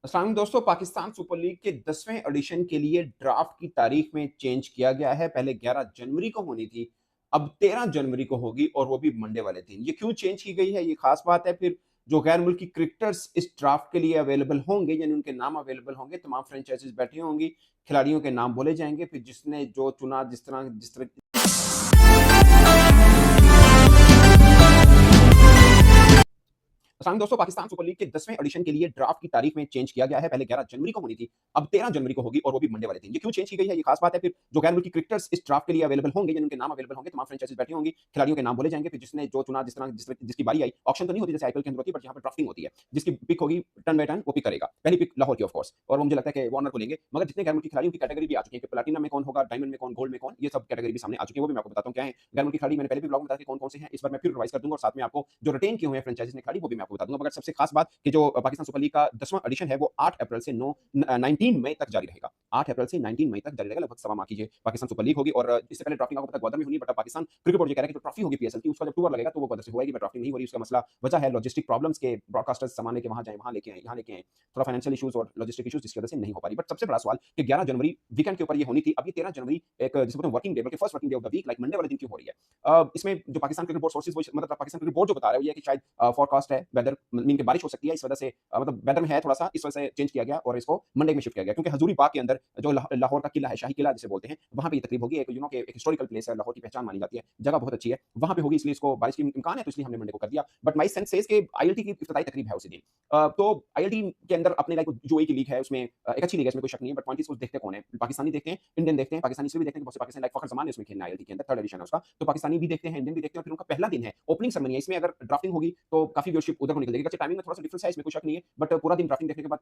अस्सलाम दोस्तों, Pakistan super league के 10वें एडिशन के लिए ड्राफ्ट की तारीख में चेंज किया गया है। पहले 11 जनवरी को होनी थी, अब 13 जनवरी को होगी और वो भी मंडे वाले दिन। ये क्यों चेंज की गई है, ये खास बात है। फिर जो गैर मुल्की क्रिकेटर्स इस ड्राफ्ट के लिए अवेलेबल होंगे, यानी उनके नाम अवेलेबल होंगे, तमाम फ्रेंचाइजीज बैठी होंगी, खिलाड़ियों के नाम बोले जाएंगे, फिर जिसने जो चुना, जिस तरह असल दोस्तों, पाकिस्तान सुपर लीग के 10वें एडिशन के लिए ड्राफ्ट की तारीख में चेंज किया गया है। पहले 11 जनवरी को होनी थी, अब 13 जनवरी को होगी और वो भी मंडे वाले दिन। ये क्यों चेंज की गई है, ये खास बात है। फिर जो गैर मुल्की क्रिकेटर्स इस ड्राफ्ट के लिए अवेलेबल होंगे, यानी उनके नाम अवेलेबल होंगे, तमाम फ्रेंचाइजीज बैठी होंगी, खिलाड़ियों के नाम बोले जाएंगे, फिर जिसने जो चुना, जिसकी बारी आई। ऑप्शन तो नहीं होती जैसे आईपीएल के अंदर होती है, बट यहाँ पर ड्राफ्टिंग होती है। जिसकी पिक होगी टर्न बाय टर्न, वो पिक करेगा। पहली पिक लाहौर की ऑफ कोर्स, और वो मुझे लगता है कि वार्नर को लेंगे। मगर जितने गैर मुल्की खिलाड़ी, उनकी कैटेगरी भी आ चुकी है कि प्लेटिनम में कौन होगा, डायमंड में कौन, गोल्ड में कौन, ये सब कैटेगरी भी सामने आ चुकी है। वो भी मैं आपको बताता हूँ क्या है गैर मुल्की खिलाड़ी। मैंने पहले भी ब्लॉग में बताया कि कौन कौन से हैं। इस बार मैं फिर रिवाइज कर दूंगा और साथ में आपको जो रिटेन किए हुए हैं फ्रेंचाइजीज ने खिलाड़ी, वो भी मैं आपको बता दूंगा। मगर सबसे खास बात कि जो पाकिस्तान सुपर लीग का 10वां एडिशन है, वो 8 अप्रैल से 19 मई तक जारी रहेगा। 8 अप्रैल से 19 मई तक जारी रहेगा, लगभग सवा माह की पाकिस्तान सुपर लीग होगी। और इससे पहले ड्राफ्टिंग आपको पता है ग्वादर में होनी, बट पाकिस्तान क्रिकेट बोर्ड ये कह रहा है कि जो ट्रॉफी होगी पीएसएल की, उसका जब टूर लगेगा तो वो ग्वादर से होगी, बट ड्राफ्टिंग नहीं हो रही। उसका मसला वजह है लॉजिस्टिक प्रॉब्लम्स के, ब्रॉडकास्टर्स सामान लेके वहां जाए, वहां लेके आए, यहाँ लेके आए, थोड़ा फाइनेंशियल इशूज और लॉजिस्टिक इशूज, जिसकी वजह से नहीं हो पा रही। बट सबसे बड़ा सवाल कि 11 जनवरी वीकेंड के ऊपर ये होनी थी, अब ये 13 जनवरी एक जिसको बोलते हैं वर्किंग डे, बल्कि first working day of the week, like Monday वाले दिन क्यों हो रही है। इसमें जो पाकिस्तान क्रिकेट बोर्ड सोर्सेज, मतलब पाकिस्तान क्रिकेट बोर्ड जो बता रहा है, वो ये है कि शायद फोरकास्ट है, वेदर मीन के बारिश हो सकती है, इस वजह से मतलब वेदर में है थोड़ा सा, इस वजह से चेंज किया गया और इसको मंडे में शिफ्ट किया गया। क्योंकि हजूरी बाग के अंदर जो लाहौर का किला है, शाही किला जिसे बोलते हैं, वहां पे ये तकरीब होगी। एक एक हिस्टोरिकल प्लेस है, लाहौर की पहचान मानी जाती है, जगह बहुत अच्छी है, वहां पे होगी, इसलिए इसको बारिश की इम्कान है, तो इसलिए हमने मंडे को कर दिया। बट माई सेंस सेज के आईएलटी की इफ्तिताई तकरीब है उसी दिन। तो आईएलटी के अंदर अपने लाइक जो की लीग है, उसमें एक अच्छी लीग है, इसमें कोई शक नहीं है। बट पॉइंट इज देखते कौन है, पाकिस्तानी देखते हैं, इंडियन देखते हैं। पाकिस्तानी इसलिए भी देखते हैं कि बहुत से पाकिस्तानी लाइक फखर जमान है उसमें खेलना, आईएलटी के अंदर थर्ड एडिशन है उसका, तो पाकिस्तानी भी देखते हैं, इंडियन भी देखते हैं। फिर उनका पहला दिन है, ओपनिंग सेरेमनी है, इसमें अगर ड्राफ्टिंग होगी तो काफी व्यूअरशिप उधर को निकल जाएगी। टाइमिंग में थोड़ा सा डिफरेंस है, इसमें कोई शक नहीं है। बट पूरा दिन ड्राफ्टिंग देखने के बाद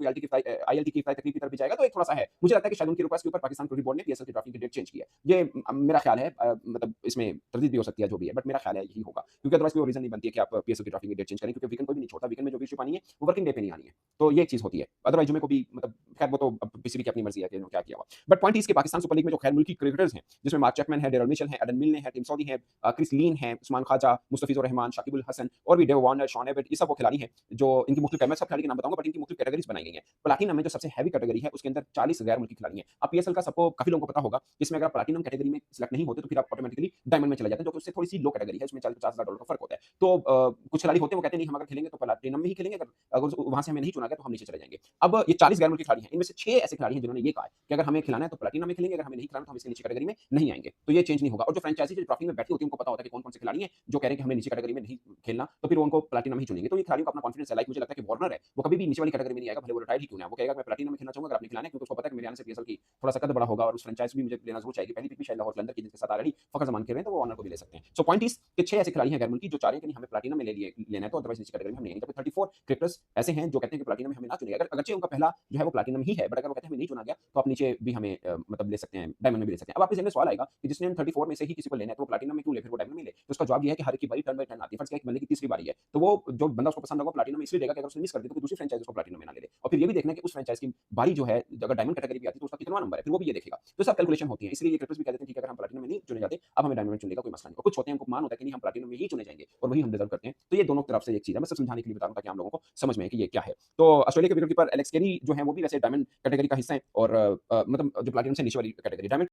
आईएलटी की तकरीब की तरफ भी जाएगा, तो एक थोड़ा सा है। मुझे लगता है कि शायद उनकी रिक्वेस्ट के ऊपर पाकिस्तान क्रिकेट बोर्ड ने पीएसएल की ड्राफ्टिंग की डेट चेंज की है। ये मेरा ख्याल है, मतलब इसमें तरदीद भी हो सकती है जो भी है, बट मेरा ख्याल है यही होगा। क्योंकि अदरवाइज कोई रीजन नहीं बनती है कि आप पीएसएल की ड्राफ्टिंग की डेट चेंज करें, क्योंकि वीकेंड कोई भी नहीं छोड़ता। वीकेंड में जो व्यूअरशिप आनी है वो वर्किंग डे पे नहीं आनी है, तो ये एक चीज होती है। अदरवाइज जुमे को भी, मतलब खैर वो तो पीसीबी की अपनी मर्जी है कि क्या किया हुआ। बट पॉइंट इज कि पाकिस्तान सुपर लीग में जो खैर मुल्की क्रिकेटर्स हैं, जिसमें मार्क चैपमैन है, डेरल मिशेल है, एडन मिलने है, टिम सऊदी है, क्रिस लीन है, उस्मान ख्वाजा, मुस्तफिजुर रहमान, शाकिबुल हसन और भी डेव वार्नर, शॉन एबट, ये सब वो खिलाड़ी हैं जो इनकी मुख्तलिफ, मैं सब खिलाड़ी के नाम बताऊंगा, बट इनकी मुख्तलिफ कैटेगरीज बनाई गई हैं। प्लाटिनम में जो सबसे हैवी कैटेगरी है, उसके अंदर 40 गैर मुल्की खिलाड़ी हैं। अब पीएसएल का सबको काफी लोगों को पता होगा, जिसमें अगर प्लाटिनम कैटेगरी में सिलेक्ट नहीं होते तो फिर आप ऑटोमेटिकली डायमंड में चले जाते हैं, जो कि उससे थोड़ी सी लो कैटेगरी है, उसमें 40-50 हज़ार डॉलर का फर्क होता है। तो कुछ खिलाड़ी होते हैं, वो कहते हैं नहीं हम अगर खेलेंगे तो प्लाटिनम में ही खेलेंगे, अगर अगर वहां से हमें नहीं चुना गया तो हम नीचे चले जाएंगे। अब ये 40 गैर मुल्की खिलाड़ी हैं, इनमें से 6 ऐसे खिलाड़ी हैं जिन्होंने ये कहा है कि अगर हमें खिलाना है तो प्लाटिनम में खेलेंगे, अगर हमें नहीं खिलाना तो हम इसके नीचे कैटेगरी में नहीं आएंगे। तो ये चेंज नहीं होगा। और जो फ्रेंचाइजी जो ट्रॉफी में बैठी होती है, उनको पता होता है कि कौन कौन से खिलाड़ी हैं जो कह रहे हैं कि हमें नीचे कैटेगरी में नहीं खेलना, तो फिर वो उनको प्लाटिनम ही चुनेंगे। तो ये खिलाड़ियों का अपना कॉन्फिडेंस है। लाइक मुझे लगता है कि वार्नर है, वो कभी भी नीचे वाली कैटेगरी में नहीं आएगा, भले वो रिटायर ही क्यों ना, वो कहेगा मैं प्लाटिनम में खेलना चाहूंगा अगर आपने खिलाना है, क्योंकि उसको पता है कि मेरे आने से पीएसएल की थोड़ा सा कद बड़ा होगा और उस फ्रेंचाइज भी मुझे लेना जरूर चाहिए। पहली पिक भी शायद लाहौर कलंदर की, जिनके साथ ऑलरेडी फखर जमान खेल रहे हैं, तो वो वार्नर को भी ले सकते हैं। सो पॉइंट इज कि 6 ऐसे खिलाड़ी हैं गैर मुल्की जो चाह रहे हैं कि नहीं हमें प्लाटिनम में लेना है, तो अदरवाइज नीचे कैटेगरी में हम नहीं आएंगे। जबकि 34 क्रिकेटर्स ऐसे हैं जो कहते हैं कि प्लाटिनम में हमें ना चुने, अगर अगरचे उनका पहला जो है वो प्लाटिनम ही है, बट अगर वो कहते हैं हमें नहीं चुना गया तो आप नीचे भी हमें मतलब ले सकते हैं, डायमंड में भी ले सकते हैं। अब आपके जहन में सवाल आएगा कि जिसने 34 में से ही किसी को लेना है तो वो प्लाटिनम में क्यों ले, फिर वो डायमंड में ले। तो उसका जवाब ये है कि हर एक की बारी टर्न बाय टर्न आती है। फर्स्ट एक बंदे की तीसरी बारी है, तो वो जो बंदा उसको पसंद होगा प्लाटिनम में इसलिए लेगा कि अगर उसने मिस कर दी तो दूसरी फ्रेंचाइज उसको प्लाटिनम में ना ले ले। और फिर ये भी देखना है कि उस फ्रेंचाइज की बारी जो है, अगर डायमंड कैटेगरी भी आती है तो उसका कितना नंबर है, फिर वो भी ये देखेगा। तो सब कैलकुलेशन होती है, इसलिए ये क्रिकेटर्स भी कहते हैं ठीक है अगर हम प्लाटिनम में नहीं चुने जाते, अब हमें डायमंड में चुनेगा कोई मसला नहीं। और कुछ होते हैं उनको मान होता है कि नहीं हम प्लाटिनम में ही चुने जाएंगे और वही हम डिजर्व करते हैं। तो ये दोनों तरफ से एक चीज है, मैं सिर्फ समझाने के लिए बता रहा हूं ताकि आम लोगों को समझ में आए कि ये क्या है। तो ऑस्ट्रेलिया के विकेट कीपर एलेक्स कैरी जो है वो भी वैसे डायमंड कैटेगरी का हिस्सा है, और मतलब जो प्लाटिनम से नीचे वाली कैटेगरी डायमंड